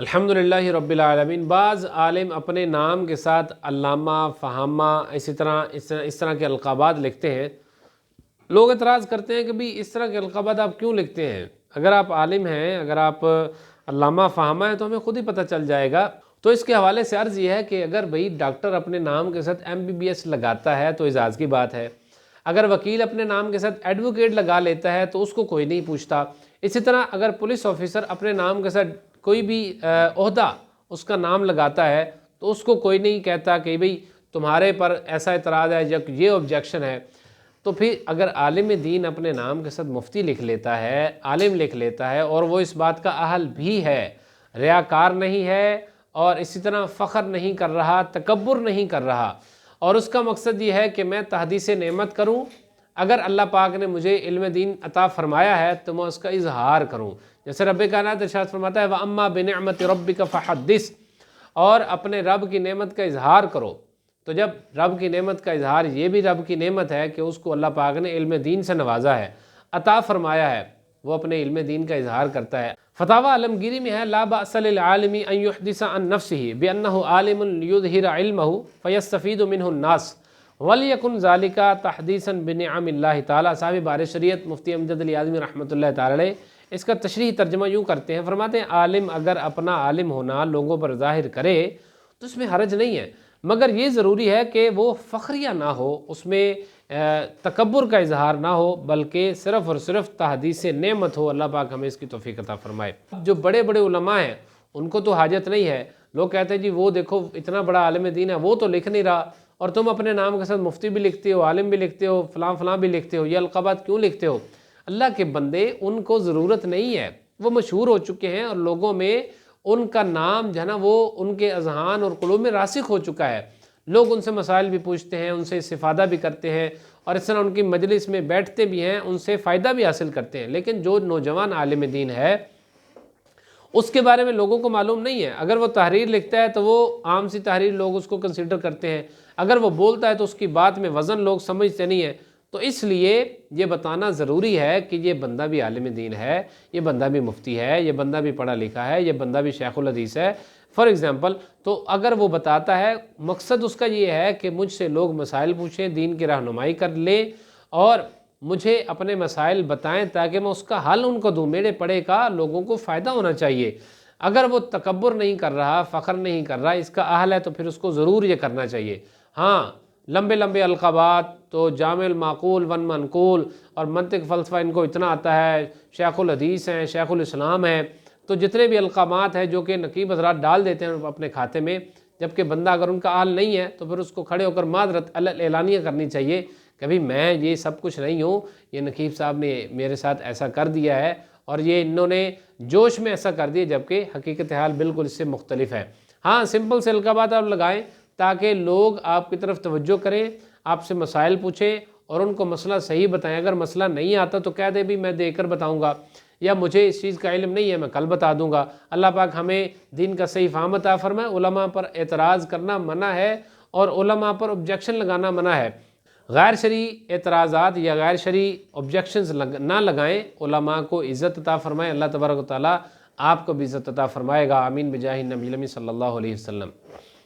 الحمدللہ رب العالمین۔ بعض عالم اپنے نام کے ساتھ علامہ، فہامہ، اس طرح کے القابات لکھتے ہیں۔ لوگ اعتراض کرتے ہیں کہ بھی اس طرح کے القابات آپ کیوں لکھتے ہیں؟ اگر آپ عالم ہیں، اگر آپ علامہ فہامہ ہیں تو ہمیں خود ہی پتہ چل جائے گا۔ تو اس کے حوالے سے عرض یہ ہے کہ اگر بھئی ڈاکٹر اپنے نام کے ساتھ MBBS لگاتا ہے تو اعزاز کی بات ہے۔ اگر وکیل اپنے نام کے ساتھ ایڈوکیٹ لگا لیتا ہے تو اس کو کوئی نہیں پوچھتا۔ اسی طرح اگر پولیس آفیسر اپنے نام کے ساتھ کوئی بھی عہدہ اس کا نام لگاتا ہے تو اس کو کوئی نہیں کہتا کہ بھئی تمہارے پر ایسا اعتراض ہے یا یہ آبجیکشن ہے۔ تو پھر اگر عالم دین اپنے نام کے ساتھ مفتی لکھ لیتا ہے، عالم لکھ لیتا ہے، اور وہ اس بات کا اہل بھی ہے، ریاکار نہیں ہے، اور اسی طرح فخر نہیں کر رہا، تکبر نہیں کر رہا، اور اس کا مقصد یہ ہے کہ میں تحدیث نعمت کروں، اگر اللہ پاک نے مجھے علم دین عطا فرمایا ہے تو میں اس کا اظہار کروں، جیسے رب کائنات ارشاد فرماتا ہے وَأَمَّا بِنِعْمَةِ رَبِّكَ فَحَدِّثْ، اور اپنے رب کی نعمت کا اظہار کرو۔ تو جب رب کی نعمت کا اظہار، یہ بھی رب کی نعمت ہے کہ اس کو اللہ پاک نے علم دین سے نوازا ہے، عطا فرمایا ہے، وہ اپنے علم دین کا اظہار کرتا ہے۔ فتاوی عالمگیری میں ہے لا بأس للعالم ان يحدث عن نفسه بأنه عالم ليظهر علمه فيستفيد منه الناس وليكن ذلك تحديثا بنعم الله تعالی۔ صاحب بار شریعت مفتی امجد علی اعظمی رحمۃ اللہ تعالی علیہ اس کا تشریحی ترجمہ یوں کرتے ہیں، فرماتے ہیں عالم اگر اپنا عالم ہونا لوگوں پر ظاہر کرے تو اس میں حرج نہیں ہے، مگر یہ ضروری ہے کہ وہ فخریہ نہ ہو، اس میں تکبر کا اظہار نہ ہو، بلکہ صرف اور صرف تحدیث نعمت ہو۔ اللہ پاک ہمیں اس کی توفیق عطا فرمائے۔ جو بڑے بڑے علماء ہیں ان کو تو حاجت نہیں ہے، لوگ کہتے ہیں جی وہ دیکھو اتنا بڑا عالم دین ہے وہ تو لکھ نہیں رہا، اور تم اپنے نام کے ساتھ مفتی بھی لکھتے ہو، عالم بھی لکھتے ہو، فلاں فلاں بھی لکھتے ہو، یہ القابات کیوں لکھتے ہو؟ اللہ کے بندے، ان کو ضرورت نہیں ہے، وہ مشہور ہو چکے ہیں اور لوگوں میں ان کا نام جو ہے نا وہ ان کے اذہان اور قلوب میں راسخ ہو چکا ہے۔ لوگ ان سے مسائل بھی پوچھتے ہیں، ان سے استفادہ بھی کرتے ہیں، اور اس طرح ان کی مجلس میں بیٹھتے بھی ہیں، ان سے فائدہ بھی حاصل کرتے ہیں۔ لیکن جو نوجوان عالم دین ہے اس کے بارے میں لوگوں کو معلوم نہیں ہے۔ اگر وہ تحریر لکھتا ہے تو وہ عام سی تحریر لوگ اس کو کنسیڈر کرتے ہیں، اگر وہ بولتا ہے تو اس کی بات میں وزن لوگ سمجھتے نہیں ہیں۔ تو اس لیے یہ بتانا ضروری ہے کہ یہ بندہ بھی عالم دین ہے، یہ بندہ بھی مفتی ہے، یہ بندہ بھی پڑھا لکھا ہے، یہ بندہ بھی شیخ الحدیث ہے، فار ایگزامپل۔ تو اگر وہ بتاتا ہے، مقصد اس کا یہ ہے کہ مجھ سے لوگ مسائل پوچھیں، دین کی رہنمائی کر لیں اور مجھے اپنے مسائل بتائیں تاکہ میں اس کا حل ان کو دوں، میرے پڑھے کا لوگوں کو فائدہ ہونا چاہیے۔ اگر وہ تکبر نہیں کر رہا، فخر نہیں کر رہا، اس کا اہل ہے تو پھر اس کو ضرور یہ کرنا چاہیے۔ ہاں، لمبے لمبے القابات تو جامع المعقول ون منقول اور منطق فلسفہ ان کو اتنا آتا ہے، شیخ الحدیث ہیں، شیخ الاسلام ہیں، تو جتنے بھی القامات ہیں جو کہ نقیب حضرات ڈال دیتے ہیں اپنے کھاتے میں، جبکہ بندہ اگر ان کا اہل نہیں ہے تو پھر اس کو کھڑے ہو کر معذرت اعلانیہ کرنی چاہیے کہ بھی میں یہ سب کچھ نہیں ہوں، یہ نقیب صاحب نے میرے ساتھ ایسا کر دیا ہے اور یہ انہوں نے جوش میں ایسا کر دیا، جبکہ حقیقت حال بالکل اس سے مختلف ہے۔ ہاں، سمپل سے القابات آپ لگائیں تاکہ لوگ آپ کی طرف توجہ کریں، آپ سے مسائل پوچھیں اور ان کو مسئلہ صحیح بتائیں۔ اگر مسئلہ نہیں آتا تو کہہ دیں بھی میں دے کر بتاؤں گا، یا مجھے اس چیز کا علم نہیں ہے میں کل بتا دوں گا۔ اللہ پاک ہمیں دین کا صحیح فہم عطا فرمائے۔ علماء پر اعتراض کرنا منع ہے اور علماء پر آبجیکشن لگانا منع ہے۔ غیر شرعی اعتراضات یا غیر شرعی آبجیکشنز نہ لگائیں۔ علماء کو عزت عطا فرمائے، اللہ تبارک و تعالیٰ آپ کو بھی عزت عطا فرمائے گا، آمین بجاہ النبی صلی اللہ علیہ وسلم۔